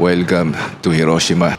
Welcome to Hiroshima.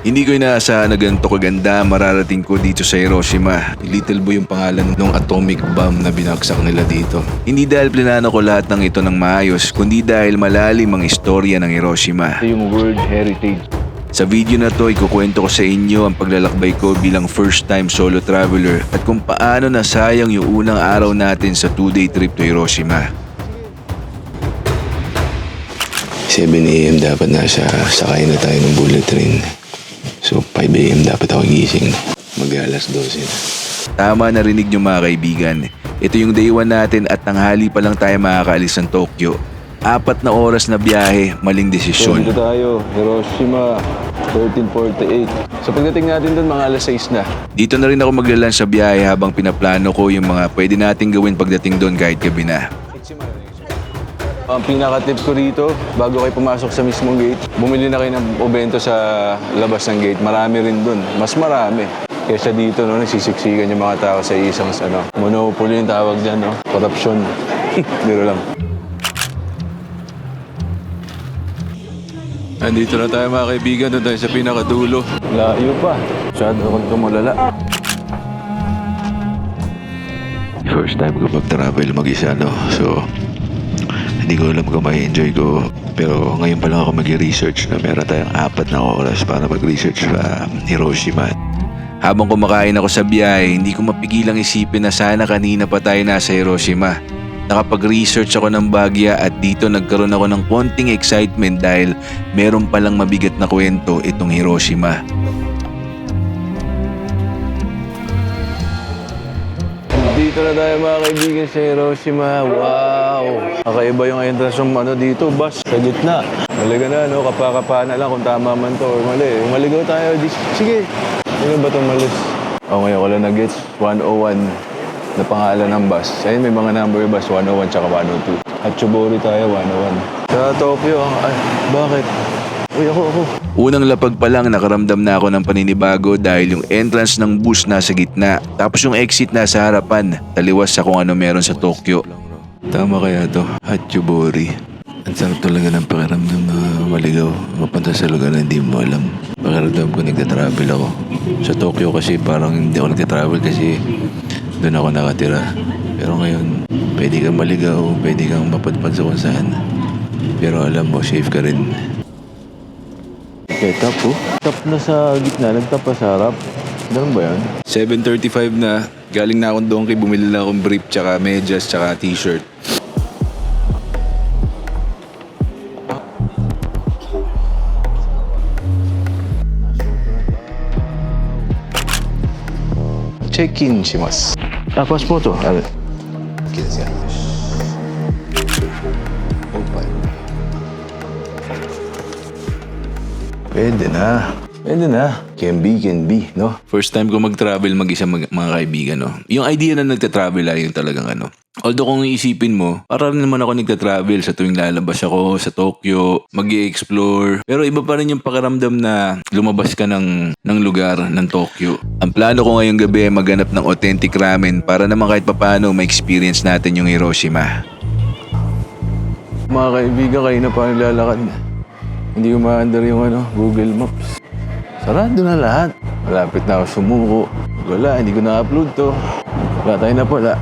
Hindi ko inaasahan na ganito kaganda mararating ko dito sa Hiroshima. Little Boy yung pangalan ng atomic bomb na binagsak nila dito. Hindi dahil plinano ko lahat ng ito ng maayos, kundi dahil malalim ang istorya ng Hiroshima. Ito yung World Heritage. Sa video na to, ikukwento ko sa inyo ang paglalakbay ko bilang first time solo traveler at kung paano nasayang yung unang araw natin sa 2-day trip to Hiroshima. 7 AM dapat sakay na tayo ng bullet train. So 5 AM dapat ako gising. Mag-alas 12 na. Tama narinig nyo mga kaibigan. Ito yung day 1 natin at tanghali pa lang tayo makakaalis ng Tokyo. 4 na oras na biyahe, maling So desisyon. dito tayo, Hiroshima, 1348. So pagdating natin doon, mga alas 6 na. Dito na rin ako maglalunch sa biyahe habang pinaplano ko yung mga pwede nating gawin pagdating doon kahit gabi na. Ang pinaka-tips ko rito, bago kayo pumasok sa mismong gate, bumili na kayo ng obento sa labas ng gate. Marami rin doon, mas marami. Kesa dito, no, nagsisiksikan yung mga tao sa isang monopoly yung tawag dyan, no? Korupsyon. Dito lang. Andito na tayo mga kaibigan, doon tayo sa pinakadulo. Layo pa. Masyado akong tumulala. First time ko mag-travel mag-isa, no? So, hindi ko alam kung ma-enjoy ko. Pero ngayon pa lang ako mag-research na meron tayong 4 na oras para mag-research sa Hiroshima. Habang kumakain ako sa biyahe, hindi ko mapigilang isipin na sana kanina pa tayo nasa Hiroshima. Nakapag-research ako ng bagya at dito nagkaroon ako ng konting excitement dahil meron palang mabigat na kwento itong Hiroshima. Dito na tayo mga kaibigan sa Hiroshima. Wow! Kakaiba yung entrance ng dito, bus sa gitna. Malaga na, no? Kapaka na lang kung tama man to or mali. Maligaw tayo. Sige. Ano ba itong malis? Ngayon ko lang na-gets. 101 na pangalan ng bus. Ayun, may mga number bus. 101 tsaka 102. Hachibori tayo, 101. Sa Tokyo, bakit? Uy, ako. Unang lapag pa lang nakaramdam na ako ng paninibago dahil yung entrance ng bus nasa gitna tapos yung exit nasa harapan, taliwas sa kung ano meron sa Tokyo. Tama kaya to? Hachibori. Ang sarap talaga ng pakiramdam na maligaw. Mapunta sa lugar na hindi mo alam. Pakiramdam ko nagta-travel ako. Sa Tokyo kasi parang hindi ako nagta-travel kasi doon ako nakatira. Pero ngayon, pwede kang maligaw, pwede kang mapadpad sa kung saan. Pero alam mo, safe ka rin. Okay, tap po. Tap na sa gitna, nagtap pa sa harap. Ganun ba yan? 7:35 na, galing na akong donkey, bumili lang akong brief tsaka medyas tsaka t-shirt. Check-in します。パスポートある。OK ですよ。おっぱい。Pwede na. Can be, no? First time ko mag-travel mag-isa mga kaibigan, no? Yung idea na nagta-travel ay yung talagang ano. Although kung iisipin mo, para rin naman ako nagta-travel sa tuwing lalabas ako sa Tokyo, mag-i-explore. Pero iba pa rin yung pakiramdam na lumabas ka ng lugar ng Tokyo. Ang plano ko ngayong gabi ay maghanap ng authentic ramen para naman kahit papano ma-experience natin yung Hiroshima. Mga kaibigan, kayo na pa naglalakad. Hindi ko ma-under yung Google Maps. Sarado na lahat. Malapit na ako sumuko. Wala, hindi ko na-upload to. Wala tayo na pala.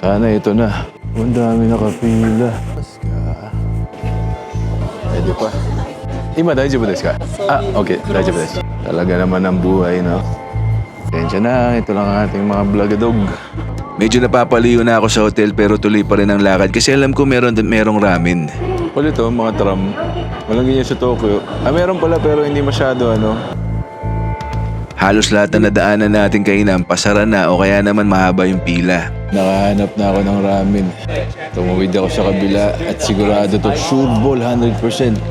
Sana ito na. Ang dami nakapila. Pwede pa. Ima, daijoubu desu ka? Okay, daijoubu desu. Talaga naman ang buhay, no? Tensya na, ito lang ang ating mga vlogadog. Medyo napapaliw na ako sa hotel pero tuloy pa rin ang lakad kasi alam ko merong ramen. Ulit mga tram. Walang ganyan sa Tokyo. Meron pala pero hindi masyado Halos lahat na nadaanan natin kainan pasara na o kaya naman mahaba yung pila. Nakahanap na ako ng ramen. Tumawid ako sa kabila at sigurado to sure ball 100%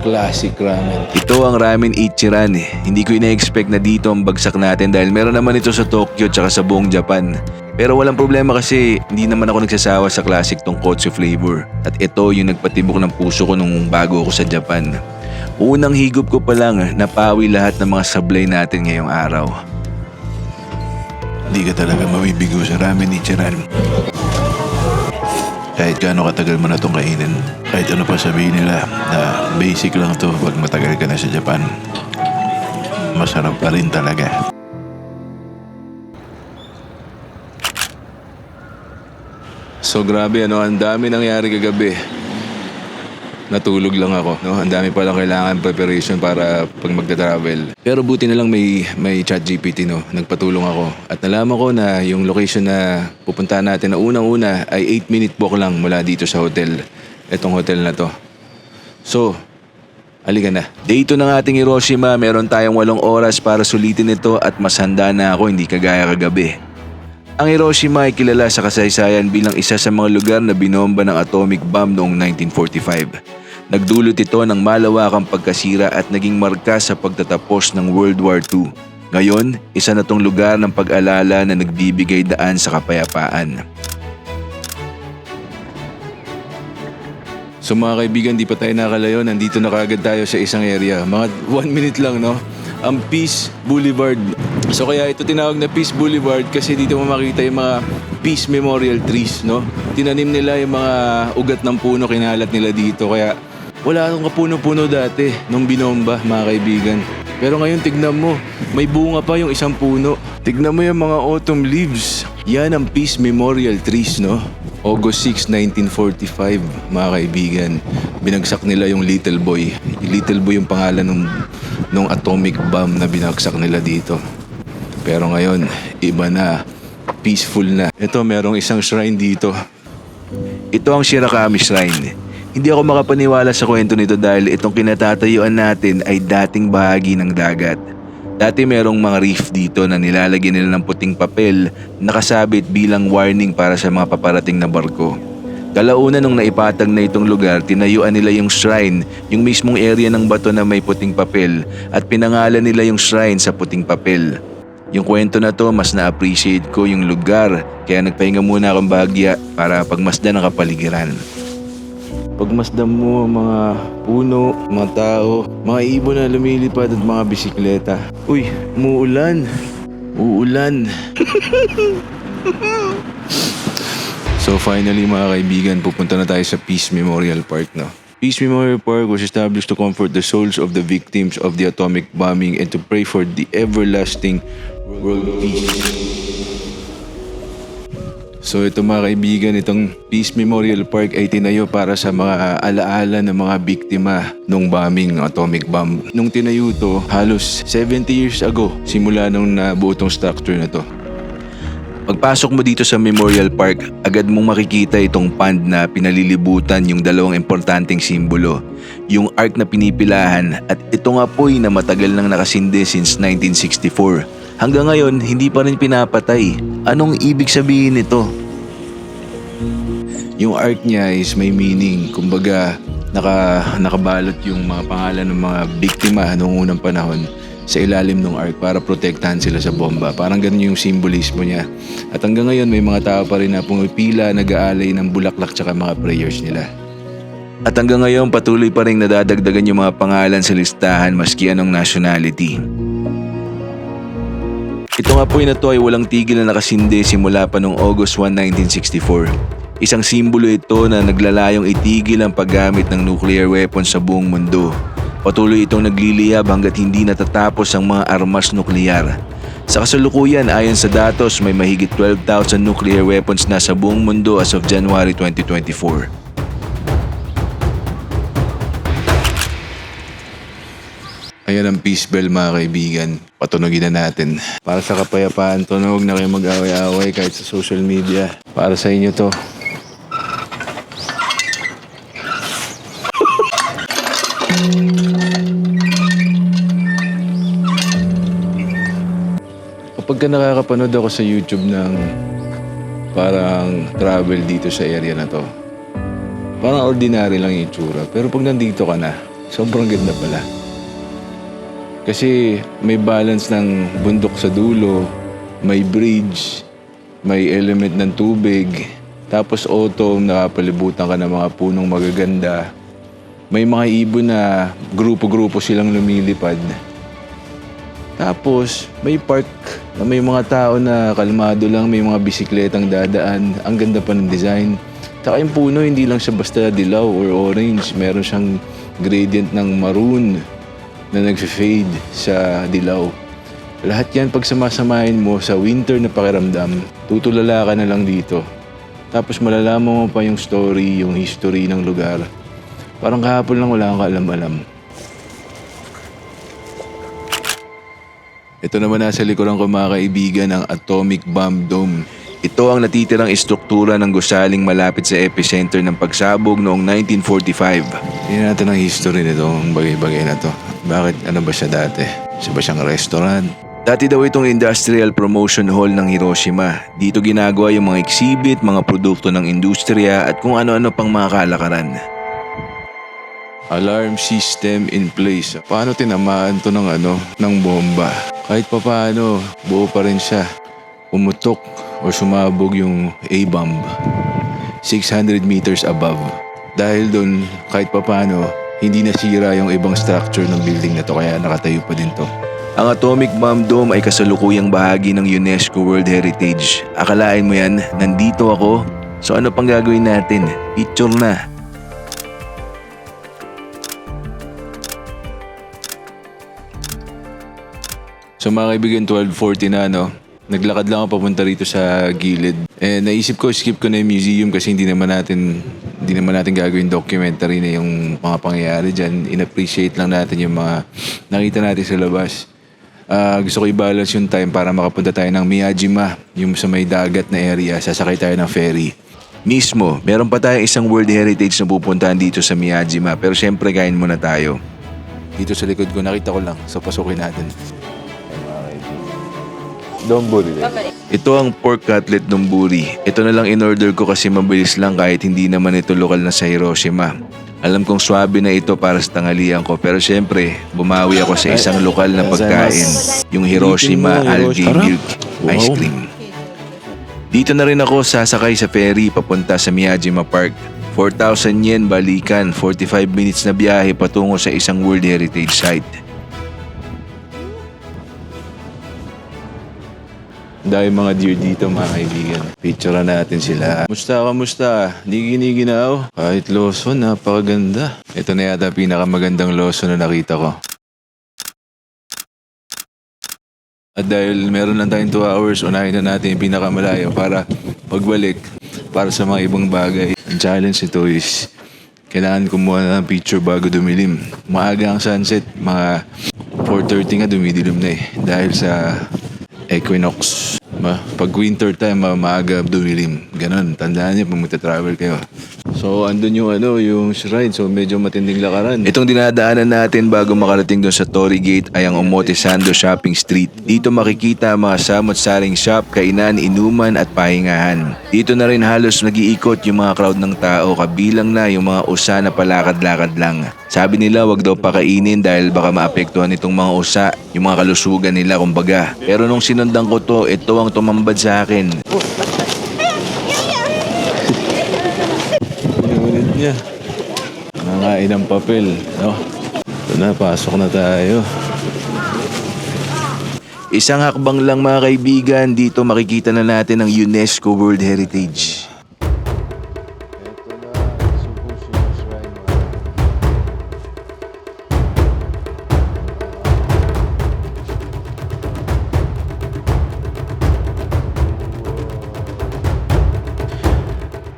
classic ramen. Ito ang Ramen Ichiran. Hindi ko ina-expect na dito ang bagsak natin dahil meron naman ito sa Tokyo tsaka sa buong Japan. Pero walang problema kasi hindi naman ako nagsasawa sa classic tonkotsu flavor. At ito yung nagpatibok ng puso ko nung bago ako sa Japan. Unang higop ko pa lang, napawi lahat ng mga sablay natin ngayong araw. Hindi ka talaga mabibigo sa ramen ni Chiran. Kahit gaano katagal mo na itong kainin, kahit ano pa sabihin nila na basic lang to pag matagal ka na sa Japan, masarap pa rin talaga. So grabe ang dami nangyari kagabi. Natulog lang ako, no? Ang dami palang kailangan preparation para pag magta-travel. Pero buti na lang may ChatGPT, no? Nagpatulong ako. At nalaman ko na yung location na pupuntahan natin na unang-una ay 8-minute walk lang mula dito sa hotel. Itong hotel na to. So, halika na. Day 2 ng ating Hiroshima, meron tayong 8 oras para sulitin ito at mas handa na ako, hindi kagaya kagabi. Ang Hiroshima ay kilala sa kasaysayan bilang isa sa mga lugar na binomba ng atomic bomb noong 1945. Nagdulot ito ng malawakang pagkasira at naging marka sa pagtatapos ng World War II. Ngayon, isa na tong lugar ng pag-alala na nagbibigay daan sa kapayapaan. So mga kaibigan, di pa tayo nakalayo. Nandito na kagad tayo sa isang area. Mga 1 minute lang, no? Ang Peace Boulevard. So kaya ito tinawag na Peace Boulevard kasi dito mo makita yung mga Peace Memorial Trees, no? Tinanim nila yung mga ugat ng puno, kinalat nila dito. Kaya wala akong kapuno-puno dati nung binomba, mga kaibigan. Pero ngayon tignan mo, may bunga pa yung isang puno. Tignan mo yung mga autumn leaves. Yan ang Peace Memorial Trees, no? August 6, 1945, mga kaibigan. Binagsak nila yung Little Boy. Little Boy yung pangalan nung atomic bomb na binagsak nila dito. Pero ngayon, iba na. Peaceful na. Ito, merong isang shrine dito. Ito ang Shirakami Shrine. Hindi ako makapaniwala sa kwento nito dahil itong kinatatayuan natin ay dating bahagi ng dagat. Dati merong mga reef dito na nilalagyan nila ng puting papel na nakasabit bilang warning para sa mga paparating na barko. Kalaunan nung naipatag na itong lugar, tinayuan nila yung shrine, yung mismong area ng bato na may puting papel at pinangalan nila yung shrine sa puting papel. Yung kwento na to, mas na-appreciate ko yung lugar kaya nagpahinga muna akong bahagya para pagmasdan ang kapaligiran. Pagmasdan mo ang mga puno, mga tao, mga ibon na lumilipad at mga bisikleta. Uy, umuulan. Uulan. So finally mga kaibigan, pupunta na tayo sa Peace Memorial Park, no? Peace Memorial Park was established to comfort the souls of the victims of the atomic bombing and to pray for the everlasting world peace. So ito mga kaibigan, itong Peace Memorial Park ay tinayo para sa mga alaala ng mga biktima ng bombing, atomic bomb. Nung tinayo to, halos 70 years ago, simula nung nabuo tong structure na to. Pagpasok mo dito sa Memorial Park, agad mong makikita itong pond na pinalilibutan yung dalawang importanteng simbolo. Yung arc na pinipilahan at itong apoy na matagal nang nakasindi since 1964. Hanggang ngayon, hindi pa rin pinapatay. Anong ibig sabihin nito? Yung arc niya is may meaning. Kumbaga, nakabalot yung mga pangalan ng mga biktima noong unang panahon sa ilalim ng arc para protektahan sila sa bomba. Parang ganun yung simbolismo niya. At hanggang ngayon, may mga tao pa rin na pumipila, nag-aalay ng bulaklak tsaka mga prayers nila. At hanggang ngayon, patuloy pa rin nadadagdagan yung mga pangalan sa listahan maski anong nationality. Itong apoy na to ay walang tigil na nakasindi simula pa noong August 1, 1964. Isang simbolo ito na naglalayong itigil ang paggamit ng nuclear weapons sa buong mundo. Patuloy itong nagliliyab hanggat hindi natatapos ang mga armas nuklear. Sa kasalukuyan, ayon sa datos, may mahigit 12,000 nuclear weapons na sa buong mundo as of January 2024. Ayan ang peace bell mga kaibigan. Patunogin na natin. Para sa kapayapaan, tunog na kayo mag-away-away kahit sa social media. Para sa inyo to. Kapag nakakapanood ako sa YouTube ng parang travel dito sa area na to, parang ordinary lang yung itsura. Pero pag nandito ka na, sobrang ganda pala. Kasi may balance ng bundok sa dulo, may bridge, may element ng tubig, tapos autumn, nakapalibutan ka ng mga punong magaganda. May mga ibon na grupo-grupo silang lumilipad. Tapos may park na may mga tao na kalmado lang, may mga bisikletang dadaan. Ang ganda pa ng design. Saka yung puno, hindi lang siya basta dilaw or orange. Meron siyang gradient ng maroon na nag-fade sa dilaw. Lahat yan pag samasamahin mo sa winter na pakiramdam, tutulala ka na lang dito. Tapos malalaman mo pa yung story, yung history ng lugar. Parang kahapon lang wala kang kaalam-alam. Ito naman nasa likuran ko mga kaibigan ang Atomic Bomb Dome. Ito ang natitirang istruktura ng gusaling malapit sa epicenter ng pagsabog noong 1945. Tingnan natin ang history nitong bagay-bagay na to. Bakit ano ba siya dati? Siya ba siyang restaurant? Dati daw itong Industrial Promotion Hall ng Hiroshima. Dito ginagawa yung mga exhibit, mga produkto ng industriya at kung ano-ano pang mga kalakaran. Alarm system in place. Paano tinamaan to ng bomba? Kahit pa paano, buo pa rin siya. Pumutok o sumabog yung A-bomb 600 meters above. Dahil doon, kahit pa paano, hindi nasira yung ibang structure ng building na to kaya nakatayo pa din to. Ang Atomic Bomb Dome ay kasalukuyang bahagi ng UNESCO World Heritage. Akalain mo yan, nandito ako. So ano pang gagawin natin? Picture na. So mga kaibigan, 12:40 na Naglakad lang ako papunta rito sa gilid. Naisip ko, skip ko na yung museum kasi hindi naman natin gagawin documentary na yung mga pangyayari dyan. In-appreciate lang natin yung mga nakita natin sa labas. Gusto ko i-balance yung time para makapunta tayo ng Miyajima, yung sa may dagat na area. Sasakay tayo ng ferry. Mismo, meron pa tayong isang World Heritage na pupuntahan dito sa Miyajima. Pero syempre, kain muna tayo. Dito sa likod ko, nakita ko lang. So pasukin natin. Donburi. Ito ang pork cutlet donburi. Ito na lang in-order ko kasi mabilis lang kahit hindi naman ito lokal na sa Hiroshima. Alam kong swabe na ito para sa tanghalian ko pero syempre bumawi ako sa isang lokal na pagkain, yung Hiroshima algae milk ice cream. Dito na rin ako sasakay sa ferry papunta sa Miyajima Park. 4,000 yen balikan, 45 minutes na biyahe patungo sa isang World Heritage Site. Dahil mga deer dito mga kaibigan. Picturean natin sila. Kamusta? Di giniginaw? Kahit Lawson, napakaganda. Ito na yata pinakamagandang Lawson na nakita ko. At dahil meron lang tayong 2 hours, unahin na natin yung pinakamalayo para pagbalik para sa mga ibang bagay. Ang challenge ito is kailangan kumuha ng picture bago dumilim. Maaga ang sunset, mga 4:30 nga dumidilim na dahil sa equinox. Pag winter time, maaga dumilim. Ganon, tandaan niyo pag magta-travel kayo. So, andun yung shrine. So, medyo matinding lakaran. Itong dinadaanan natin bago makarating doon sa Torii Gate ay ang Omotesando Shopping Street. Dito makikita ang mga samot-saring shop, kainan, inuman at pahingahan. Dito na rin halos nag-iikot yung mga crowd ng tao, kabilang na yung mga usa na palakad-lakad lang. Sabi nila wag daw pakainin dahil baka maapektuhan itong mga usa, yung mga kalusugan nila kumbaga. Pero nung sinundan ko to, ito ang tumambad sa akin. Pinulit niya. Nangain ng papel. Ito na, pasok na tayo. Isang hakbang lang mga kaibigan, dito makikita na natin ang UNESCO World Heritage.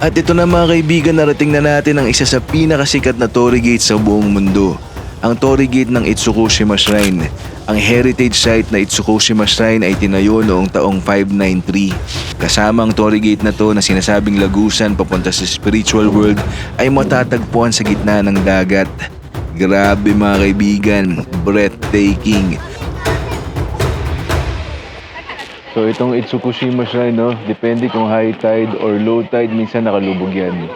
At ito na mga kaibigan, narating na natin ang isa sa pinakasikat na Torii Gate sa buong mundo. Ang Torii Gate ng Itsukushima Shrine. Ang heritage site na Itsukushima Shrine ay tinayo noong taong 593. Kasama ang Torii Gate na to na sinasabing lagusan papunta sa spiritual world ay matatagpuan sa gitna ng dagat. Grabe mga kaibigan, breathtaking. So itong Itsukushima Shrine, depende kung high tide or low tide, minsan nakalubog yan.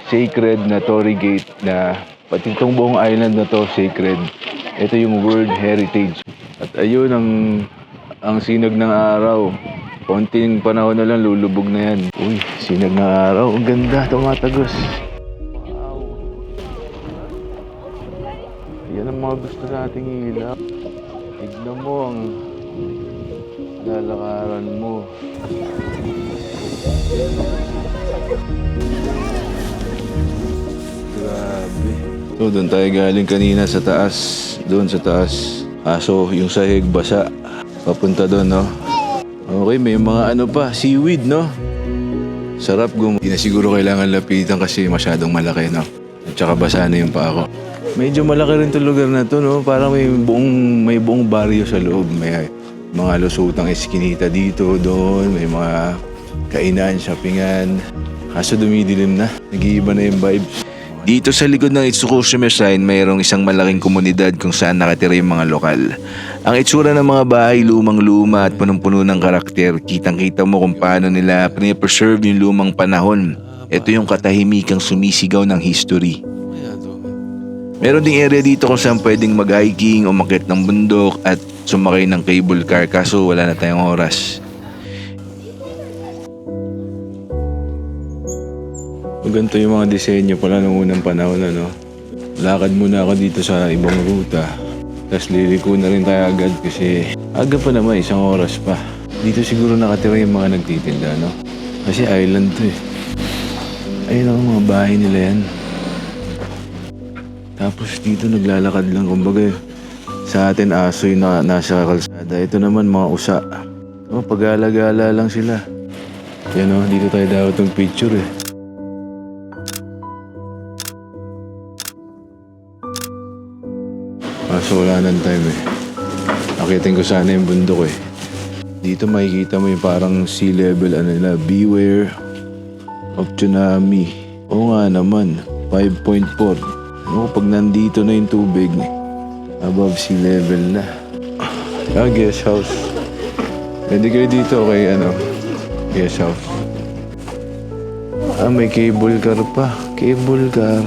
Sacred na Torii Gate na pati itong buong island na to sacred. Ito yung World Heritage. At ayun ang sinag ng araw. Konting panahon na lang lulubog na yan. Uy, sinag ng araw. Ang ganda, tumatagos. Wow. Yan ang mga gusto nating ilaw. Tignan mo ang lalakaran mo. Grabe. So, doon tayo galing kanina sa taas. Doon sa taas. Aso, yung sahig basa. Papunta doon, no? Okay, may mga ano pa, seaweed, no? Sarap Hindi na siguro kailangan lapitan kasi masyadong malaki, no? At saka basa na yung paa ko. Medyo malaki rin itong lugar na to, no? Parang may buong baryo sa loob. May mga lusutang eskinita dito, doon. May mga kainan, shoppingan. Kaso dumidilim na. Nag-iiba na yung vibes. Dito sa likod ng Itsukushima Shrine, mayroong isang malaking komunidad kung saan nakatira yung mga lokal. Ang itsura ng mga bahay lumang-luma at punong-puno ng karakter. Kitang-kita mo kung paano nila pinipreserve yung lumang panahon. Ito yung katahimikang sumisigaw ng history. Meron ding area dito kung saan pwedeng mag-hiking, umakyat ng bundok at sumakay ng cable car kaso wala na tayong oras. Ganito yung mga disenyo pala noong unang panahon, ano? Lakad muna ako dito sa ibang ruta. Tapos liliko na rin tayo agad kasi aga pa naman, 1 oras pa. Dito siguro nakatira yung mga nagtitinda, no? Kasi island to eh. Ayun ang mga bahay nila yan. Tapos dito naglalakad lang, kumbaga sa atin aso yung nasa kalsada. Ito naman mga usa. Oh, pag-alagala lang sila. Yan o, dito tayo dapat ng picture eh. Kaso wala ng time eh. Akitin ko sana yung bundok eh. Dito makikita mo yung parang sea level ano nila. Beware of tsunami. Oo nga naman. 5.4. Ano pag nandito na yung tubig above sea level na. Guest house. Pwede kayo dito kay guest house. May cable car pa. Cable car.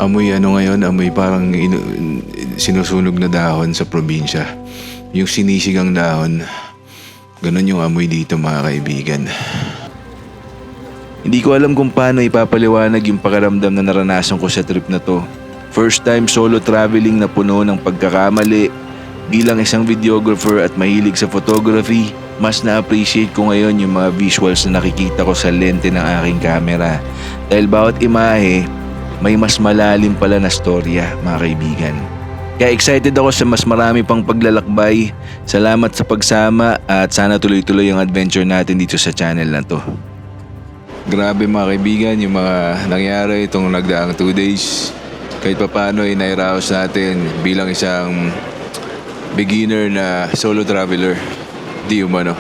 Amoy ngayon, amoy parang sinusunog na dahon sa probinsya. Yung sinisigang dahon, ganun yung amoy dito mga kaibigan. Hindi ko alam kung paano ipapaliwanag yung pakiramdam na naranasan ko sa trip na to. First time solo traveling na puno ng pagkakamali. Bilang isang videographer at mahilig sa photography, mas na-appreciate ko ngayon yung mga visuals na nakikita ko sa lente ng aking camera. Dahil bawat imahe, may mas malalim pala na storya, mga kaibigan. Kaya excited ako sa mas marami pang paglalakbay. Salamat sa pagsama at sana tuloy-tuloy ang adventure natin dito sa channel na to. Grabe mga kaibigan, yung mga nangyari itong nagdaang 2 days. Kahit paano ay nairaos natin bilang isang beginner na solo traveler. Di umano.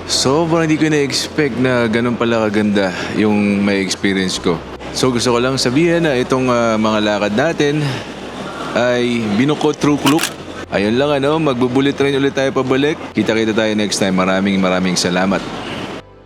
Sobrang hindi ko na-expect na ganun pala kaganda yung may experience ko. So gusto ko lang sabihin na itong mga lakad natin ay binukod through Klook. Ayun lang magbubulit rin ulit tayo pabalik. Kita-kita tayo next time. Maraming salamat.